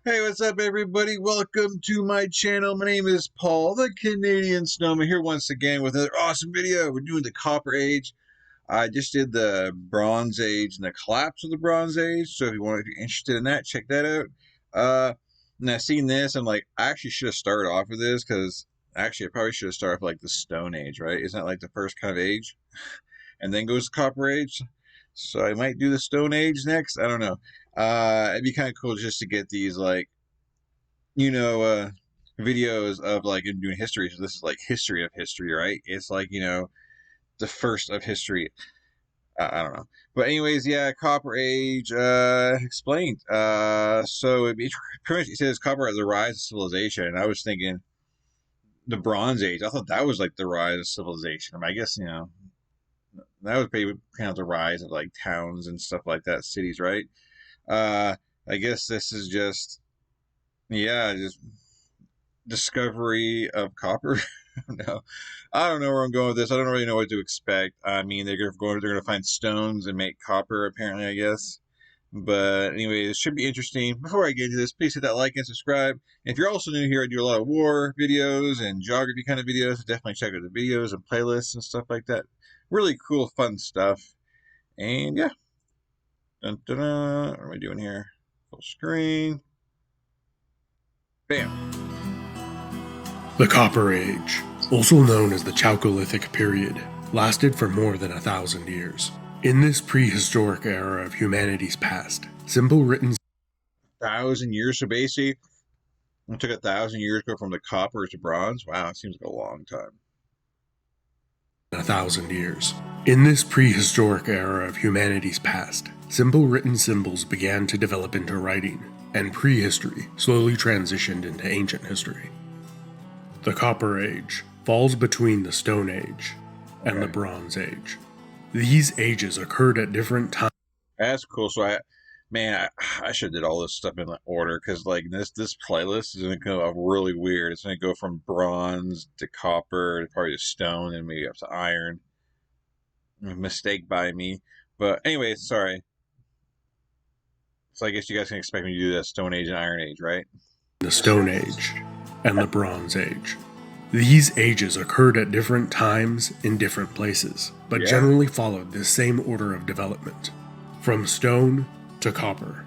Hey, what's up, everybody? Welcome to my channel. My name is Paul, the Canadian Snowman, here once again with another awesome video. We're doing the Copper Age. I just did the Bronze Age and the collapse of the Bronze Age. So if you're interested in that, check that out. And I seen this, and like, I actually should have started off with this because actually I probably should have started off with, like the Stone Age, right? Isn't that like the first kind of age? And then goes the Copper Age. So I might do the Stone Age next. I don't know. It'd be kind of cool just to get these you know, videos of like doing history. So this is like history of history, right? It's like the first of history. I don't know, but anyways, yeah, Copper Age explained. So pretty much it says Copper as the rise of civilization, and I was thinking the Bronze Age. I thought that was like the rise of civilization. I guess that was maybe kind of the rise of like towns and stuff like that, cities, right? I guess this is just just discovery of copper. No, I don't know where I'm going with this. I don't really know what to expect. I mean, they're going to find stones and make copper, apparently, I guess. But anyway, it should be interesting. Before I get into this, please hit that like and subscribe. And if you're also new here, I do a lot of war videos and geography kind of videos. So definitely check out the videos and playlists and stuff like that. Really cool, fun stuff. And yeah. Dun, dun, dun. What am I doing here? Full screen. Bam. The Copper Age, also known as the Chalcolithic period, lasted for more than 1,000 years. In this prehistoric era of humanity's past, simple written 1,000 years, so basically it took 1,000 years to go from the copper to bronze. Wow, it seems like a long time. 1,000 years. In this prehistoric era of humanity's past, simple written symbols began to develop into writing, and prehistory slowly transitioned into ancient history. The Copper Age falls between the Stone Age and the Bronze Age. These ages occurred at different times. That's cool. So I should have did all this stuff in order because like this playlist is gonna go really weird. It's gonna go from bronze to copper to probably to stone and maybe up to iron. A mistake by me, but anyway, sorry. So I guess you guys can expect me to do that Stone Age and Iron Age, right? The Stone Age and the Bronze Age. These ages occurred at different times in different places, but generally followed the same order of development. From stone to copper,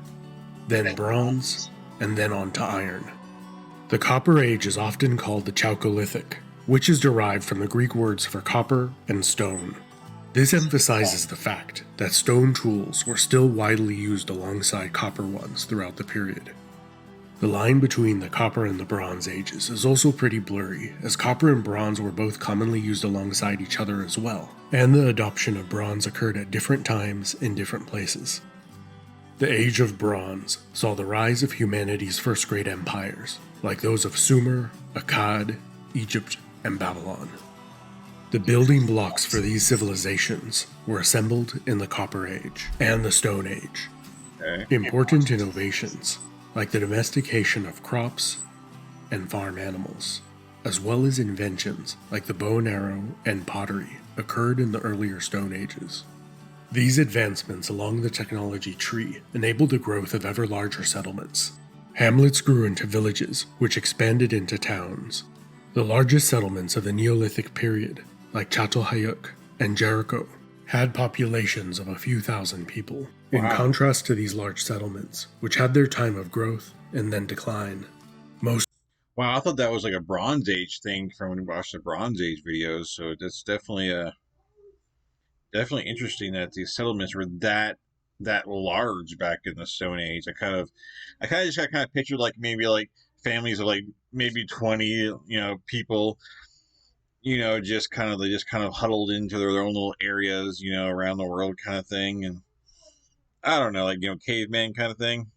then bronze, and then on to iron. The Copper Age is often called the Chalcolithic, which is derived from the Greek words for copper and stone. This emphasizes the fact that stone tools were still widely used alongside copper ones throughout the period. The line between the Copper and the Bronze Ages is also pretty blurry, as copper and bronze were both commonly used alongside each other as well, and the adoption of bronze occurred at different times in different places. The Age of Bronze saw the rise of humanity's first great empires, like those of Sumer, Akkad, Egypt, and Babylon. The building blocks for these civilizations were assembled in the Copper Age and the Stone Age. Important innovations, like the domestication of crops and farm animals, as well as inventions like the bow and arrow and pottery, occurred in the earlier Stone Ages. These advancements along the technology tree enabled the growth of ever larger settlements. Hamlets grew into villages, which expanded into towns. The largest settlements of the Neolithic period, like Çatalhöyük and Jericho, had populations of a few thousand people. In contrast to these large settlements, which had their time of growth and then decline, Wow, I thought that was like a Bronze Age thing from when we watched the Bronze Age videos. So that's definitely interesting that these settlements were that large back in the Stone Age. I just got kind of pictured like maybe like families of like maybe 20 people, just kind of huddled into their own little areas, around the world kind of thing. And I don't know, like, caveman kind of thing.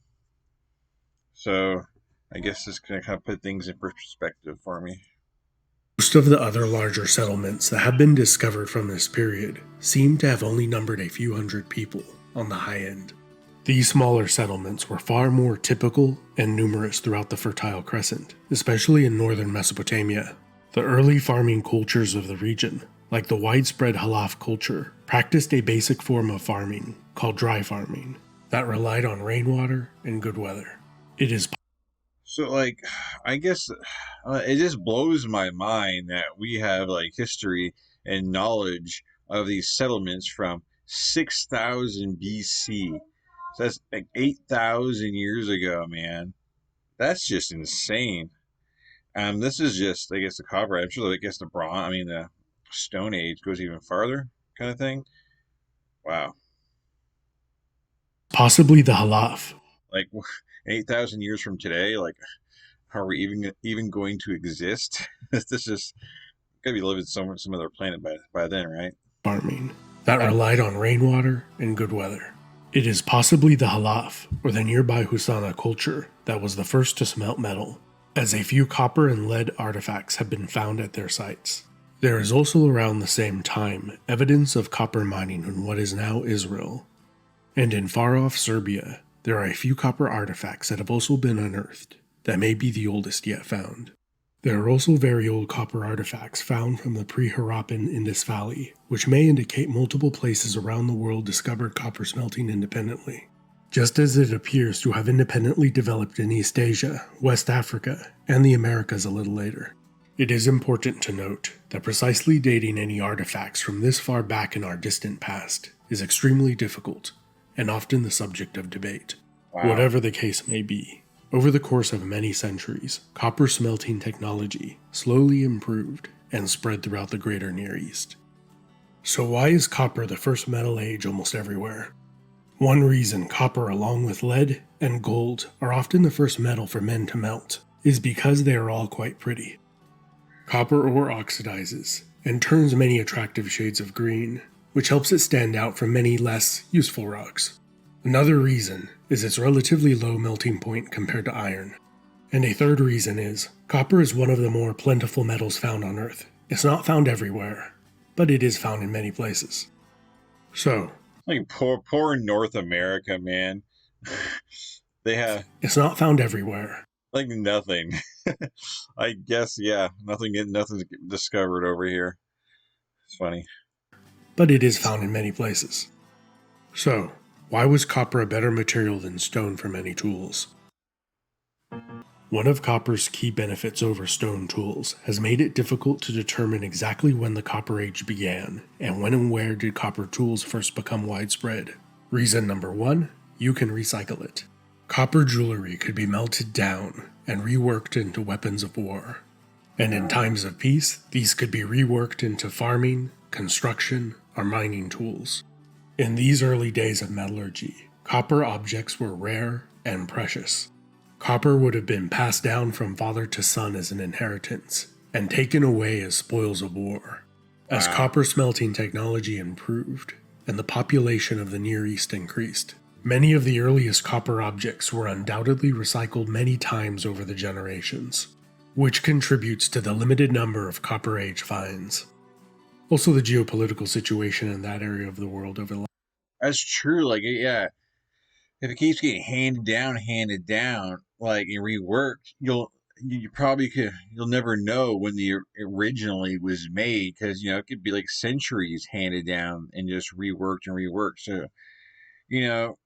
So I guess this can kind of put things in perspective for me. Most of the other larger settlements that have been discovered from this period seem to have only numbered a few hundred people on the high end. These smaller settlements were far more typical and numerous throughout the Fertile Crescent, especially in northern Mesopotamia. The early farming cultures of the region, like the widespread Halaf culture, practiced a basic form of farming called dry farming that relied on rainwater and good weather. It is So, like, I guess it just blows my mind that we have like history and knowledge of these settlements from 6,000 BC. So that's like 8,000 years ago, man. That's just insane. This is just, I guess, the copper. I'm sure, I guess, the bronze. I mean, the Stone Age goes even farther, kind of thing. Wow. Possibly the Halaf. Like 8,000 years from today, like, how are we even going to exist? This is gotta be living somewhere, some other planet by then, right? Farming that relied on rainwater and good weather. It is possibly the Halaf, or the nearby Husana culture, that was the first to smelt metal, as a few copper and lead artifacts have been found at their sites. There is also around the same time evidence of copper mining in what is now Israel. And in far-off Serbia, there are a few copper artifacts that have also been unearthed, that may be the oldest yet found. There are also very old copper artifacts found from the pre-Harappan Indus Valley, which may indicate multiple places around the world discovered copper smelting independently, just as it appears to have independently developed in East Asia, West Africa, and the Americas a little later. It is important to note that precisely dating any artifacts from this far back in our distant past is extremely difficult, and often the subject of debate. Wow. Whatever the case may be, over the course of many centuries, copper smelting technology slowly improved and spread throughout the greater Near East. So why is copper the first metal age almost everywhere? One reason copper, along with lead and gold, are often the first metal for men to melt is because they are all quite pretty. Copper ore oxidizes and turns many attractive shades of green, which helps it stand out from many less useful rocks. Another reason is its relatively low melting point compared to iron. And a third reason is, copper is one of the more plentiful metals found on Earth. It's not found everywhere, but it is found in many places. So, like poor North America, man. They have it's not found everywhere. Like nothing. I guess, yeah, nothing's discovered over here. It's funny. But it is found in many places. So, why was copper a better material than stone for many tools? One of copper's key benefits over stone tools has made it difficult to determine exactly when the Copper Age began, and when and where did copper tools first become widespread. Reason number 1, you can recycle it. Copper jewelry could be melted down and reworked into weapons of war. And in times of peace, these could be reworked into farming, construction, or mining tools. In these early days of metallurgy, copper objects were rare and precious. Copper would have been passed down from father to son as an inheritance, and taken away as spoils of war. As copper smelting technology improved, and the population of the Near East increased, many of the earliest copper objects were undoubtedly recycled many times over the generations, which contributes to the limited number of Copper Age finds. Also, the geopolitical situation in that area of the world over the last. That's true. Like, yeah, if it keeps getting handed down, like and reworked, you'll never know when the originally was made, because it could be like centuries handed down and just reworked and reworked. So you know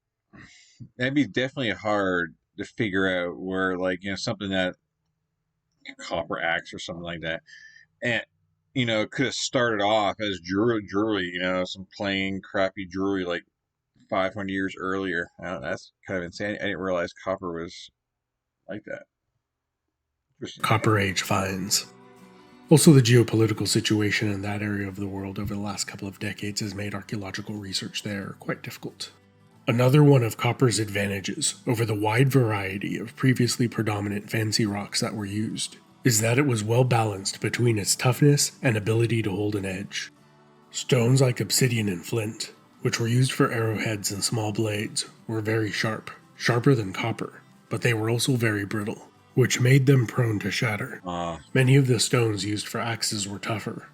that'd be definitely hard to figure out where, like, something that copper axe or something like that, and could have started off as jewelry, some plain crappy jewelry like 500 years earlier. That's kind of insane. I didn't realize copper was like that. Copper Age finds. Also, the geopolitical situation in that area of the world over the last couple of decades has made archaeological research there quite difficult. Another one of copper's advantages over the wide variety of previously predominant fancy rocks that were used is that it was well balanced between its toughness and ability to hold an edge. Stones like obsidian and flint, which were used for arrowheads and small blades, were very sharp, sharper than copper, but they were also very brittle, which made them prone to shatter. Many of the stones used for axes were tougher,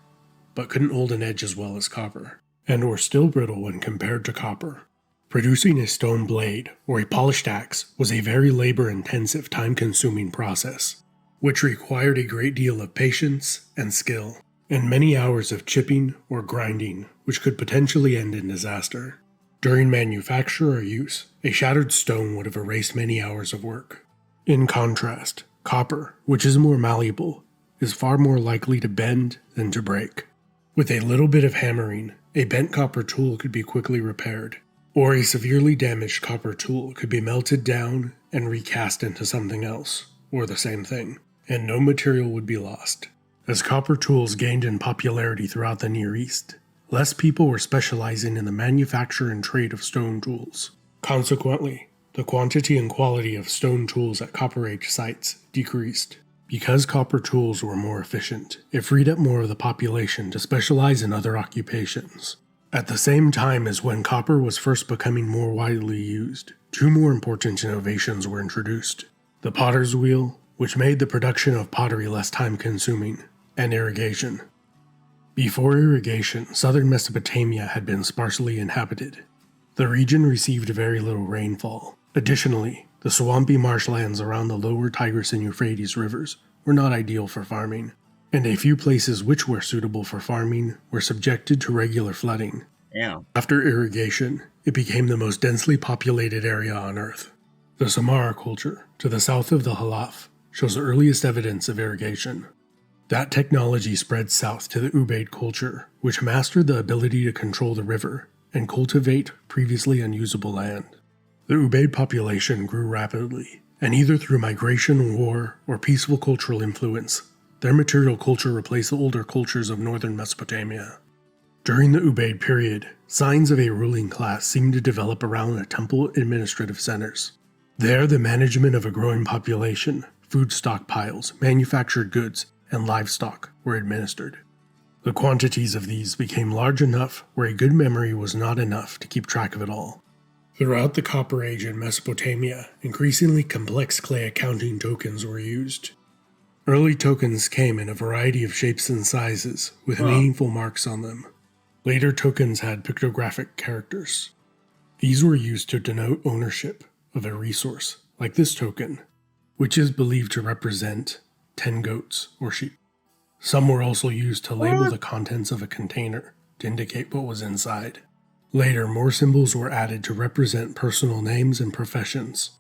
but couldn't hold an edge as well as copper, and were still brittle when compared to copper. Producing a stone blade, or a polished axe, was a very labor-intensive, time-consuming process, which required a great deal of patience and skill, and many hours of chipping or grinding, which could potentially end in disaster. During manufacture or use, a shattered stone would have erased many hours of work. In contrast, Copper, which is more malleable, is far more likely to bend than to break. With a little bit of hammering, a bent copper tool could be quickly repaired, or a severely damaged copper tool could be melted down and recast into something else, or the same thing, and no material would be lost. As copper tools gained in popularity throughout the Near East, less people were specializing in the manufacture and trade of stone tools. Consequently, the quantity and quality of stone tools at Copper Age sites decreased. Because copper tools were more efficient, it freed up more of the population to specialize in other occupations. At the same time as when copper was first becoming more widely used, two more important innovations were introduced: the potter's wheel, which made the production of pottery less time-consuming, and irrigation. Before irrigation, southern Mesopotamia had been sparsely inhabited. The region received very little rainfall. Additionally, the swampy marshlands around the lower Tigris and Euphrates rivers were not ideal for farming, and a few places which were suitable for farming were subjected to regular flooding. Yeah. After irrigation, it became the most densely populated area on Earth. The Samarra culture, to the south of the Halaf, shows the earliest evidence of irrigation. That technology spread south to the Ubaid culture, which mastered the ability to control the river and cultivate previously unusable land. The Ubaid population grew rapidly, and either through migration, war, or peaceful cultural influence, their material culture replaced the older cultures of northern Mesopotamia. During the Ubaid period, signs of a ruling class seemed to develop around the temple administrative centers. There, the management of a growing population, food stockpiles, manufactured goods, and livestock were administered. The quantities of these became large enough where a good memory was not enough to keep track of it all. Throughout the Copper Age in Mesopotamia, increasingly complex clay accounting tokens were used. Early tokens came in a variety of shapes and sizes, with meaningful marks on them. Later tokens had pictographic characters. These were used to denote ownership of a resource, like this token, which is believed to represent 10 goats or sheep. Some were also used to label the contents of a container to indicate what was inside. Later, more symbols were added to represent personal names and professions.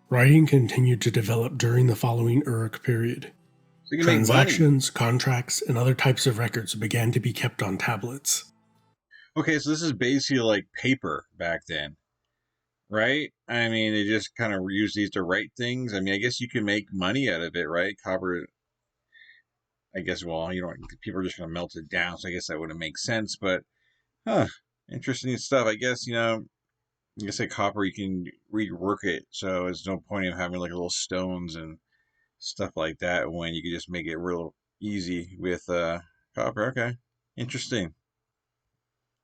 Writing continued to develop during the following Uruk period. So you can make money. Transactions, contracts, and other types of records began to be kept on tablets. Okay, so this is basically like paper back then, right? I mean, they just kind of use these to write things. I mean, I guess you can make money out of it, right? Copper, I guess, well, you know, people are just going to melt it down, so I guess that wouldn't make sense, but, interesting stuff. I guess, you know, like I say, copper, you can rework it, so there's no point in having like little stones and stuff like that when you can just make it real easy with copper. Okay, interesting.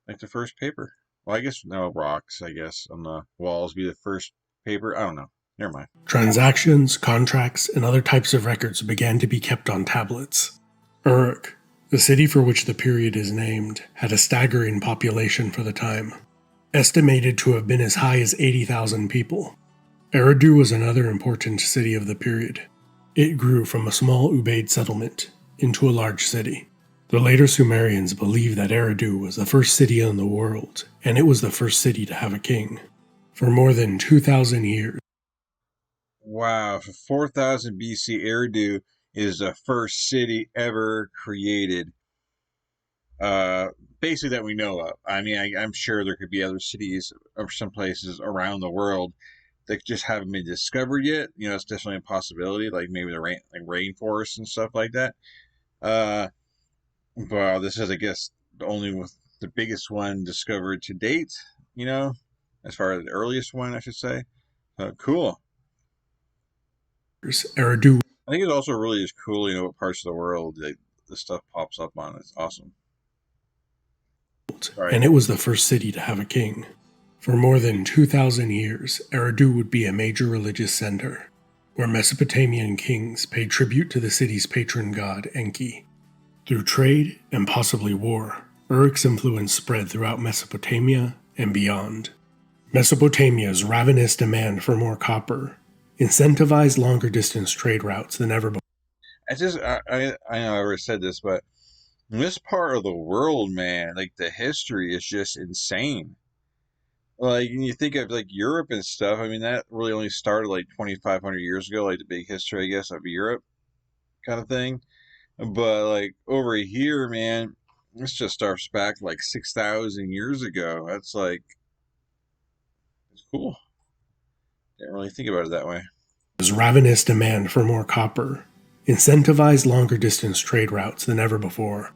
Like the first paper. Well, I guess no rocks. I guess on the walls be the first paper. I don't know. Never mind. Transactions, contracts, and other types of records began to be kept on tablets. Uruk, the city for which the period is named, had a staggering population for the time, estimated to have been as high as 80,000 people. Eridu was another important city of the period. It grew from a small Ubaid settlement into a large city. The later Sumerians believed that Eridu was the first city in the world, and it was the first city to have a king. For more than 2,000 years. Wow, for 4000 BC, Eridu is the first city ever created. Basically that we know of. I mean, I'm sure there could be other cities or some places around the world that just haven't been discovered yet. You know, it's definitely a possibility, like maybe the rainforests and stuff like that. But this is, I guess, the only with the biggest one discovered to date. You know, as far as the earliest one, I should say. Cool. Eridu. I think it's also really just cool. You know, what parts of the world the stuff pops up on. It's awesome. Right. And it was the first city to have a king. For more than 2,000 years, Eridu would be a major religious center, where Mesopotamian kings paid tribute to the city's patron god, Enki. Through trade and possibly war, Uruk's influence spread throughout Mesopotamia and beyond. Mesopotamia's ravenous demand for more copper incentivized longer distance trade routes than ever before. I know I already said this, but in this part of the world, man, like the history is just insane. like when you think of like Europe and stuff, I mean that really only started like 2,500 years ago, like the big history, I guess, of Europe kind of thing. But like over here, man, this just starts back like 6,000 years ago. That's like it's cool. Didn't really think about it that way. Ravenous demand for more copper incentivized longer distance trade routes than ever before.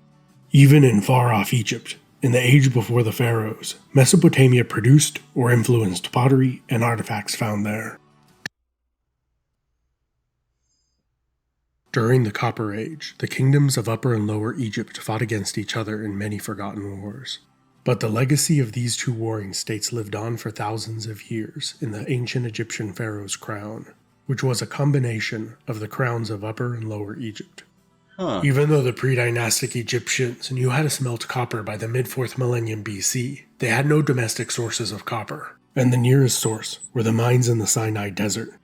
Even in far off Egypt, in the age before the pharaohs, Mesopotamia produced or influenced pottery and artifacts found there. During the Copper Age, the kingdoms of Upper and Lower Egypt fought against each other in many forgotten wars. But the legacy of these two warring states lived on for thousands of years in the ancient Egyptian pharaoh's crown, which was a combination of the crowns of Upper and Lower Egypt. Huh. Even though the pre-dynastic Egyptians knew how to smelt copper by the mid-4th millennium BC, they had no domestic sources of copper, and the nearest source were the mines in the Sinai Desert.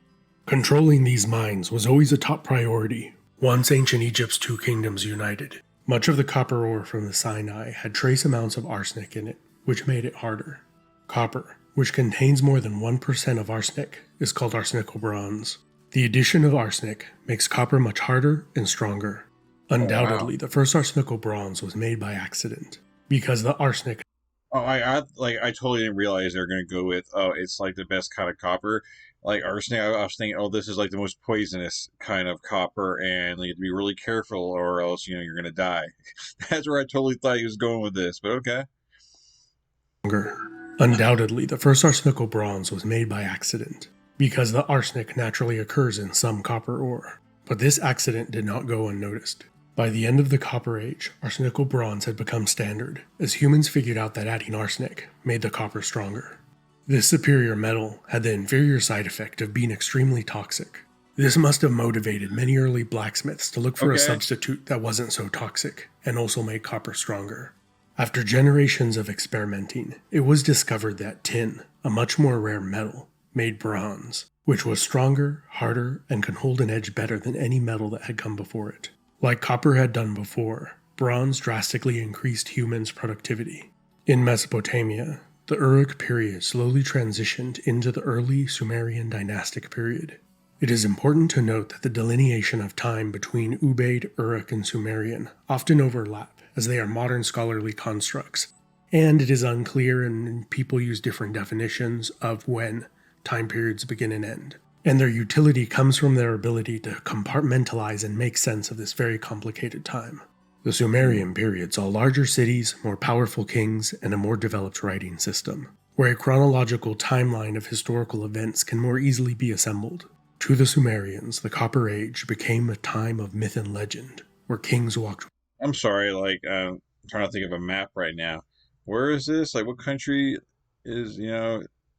Controlling these mines was always a top priority once ancient Egypt's two kingdoms united. Much of the copper ore from the Sinai had trace amounts of arsenic in it, which made it harder. Copper, which contains more than 1% of arsenic, is called arsenical bronze. The addition of arsenic makes copper much harder and stronger. Oh wow. Undoubtedly, the first arsenical bronze was made by accident, because the arsenic. Oh, I totally didn't realize they were gonna go with it's like the best kind of copper, like arsenic. I was thinking, oh, this is like the most poisonous kind of copper, and like, you have to be really careful, or else you're gonna die. That's where I totally thought he was going with this, but okay. Undoubtedly, the first arsenical bronze was made by accident, because the arsenic naturally occurs in some copper ore. But this accident did not go unnoticed. By the end of the Copper Age, arsenical bronze had become standard, as humans figured out that adding arsenic made the copper stronger. This superior metal had the inferior side effect of being extremely toxic. This must have motivated many early blacksmiths to look for a Okay. substitute that wasn't so toxic and also made copper stronger. After generations of experimenting, it was discovered that tin, a much more rare metal, made bronze, which was stronger, harder, and could hold an edge better than any metal that had come before it. Like copper had done before, bronze drastically increased humans' productivity. In Mesopotamia, the Uruk period slowly transitioned into the early Sumerian dynastic period. It is important to note that the delineation of time between Ubaid, Uruk, and Sumerian often overlap, as they are modern scholarly constructs, and it is unclear and people use different definitions of when time periods begin and end. And their utility comes from their ability to compartmentalize and make sense of this very complicated time. The Sumerian period saw larger cities, more powerful kings, and a more developed writing system, where a chronological timeline of historical events can more easily be assembled. To the Sumerians, the Copper Age became a time of myth and legend, where kings walked. I'm sorry, like I'm trying to think of a map right now. Where is this? Like what country is,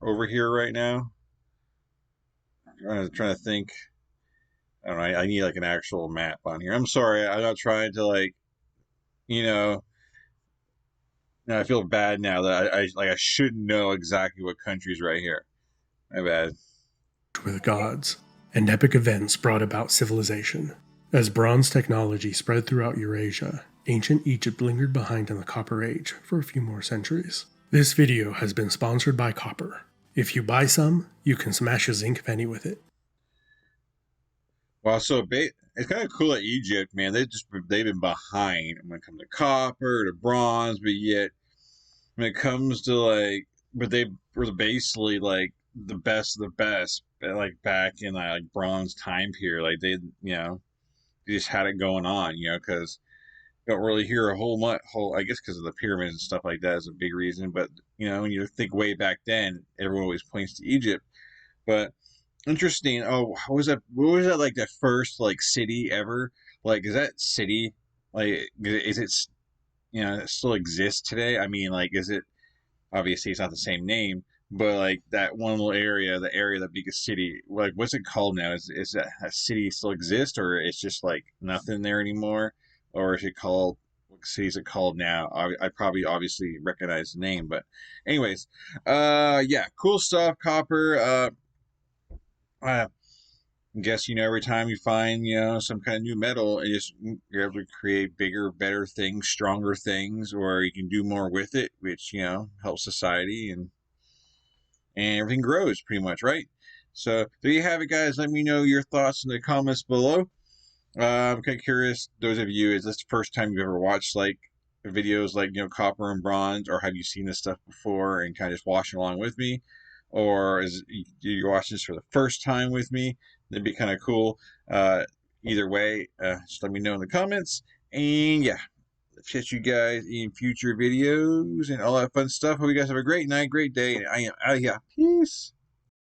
over here right now? I'm trying to think. I don't know. I need like an actual map on here. I'm sorry. I'm not trying to like, you know, I feel bad now that I should know exactly what country's right here. My bad. With gods, and epic events brought about civilization. As bronze technology spread throughout Eurasia, ancient Egypt lingered behind in the Copper Age for a few more centuries. This video has been sponsored by Copper. If you buy some, you can smash a zinc penny with it. Well, it's kind of cool that Egypt, man. They've been behind when it comes to copper to bronze, but yet when it comes to like, but they were basically like the best of the best, like back in like bronze time period. Like they just had it going on, because you don't really hear a whole. I guess because of the pyramids and stuff like that is a big reason. But when you think way back then, everyone always points to Egypt. But interesting. Oh, what was that? What was that like? The first like city ever? Like, is that city like? Is it? It still exists today? I mean, like, is it? Obviously, it's not the same name, but like that one little area, the area, the biggest city. Like, what's it called now? Is that a city still exist, or it's just like nothing there anymore, or is it called? What city is it called now? I probably obviously recognize the name, but anyways, yeah, cool stuff. Copper. I guess every time you find some kind of new metal, you're able to create bigger, better things, stronger things, or you can do more with it, which helps society. And and everything grows pretty much, right? So there you have it, guys. Let me know your thoughts in the comments below. I'm kind of curious, those of you, is this the first time you've ever watched like videos like, copper and bronze, or have you seen this stuff before and kind of just watching along with me? Or is you watching this for the first time with me? That'd be kind of cool. Either way, just let me know in the comments. And yeah, catch you guys in future videos and all that fun stuff. Hope you guys have a great night, great day, and I am out of here. Peace.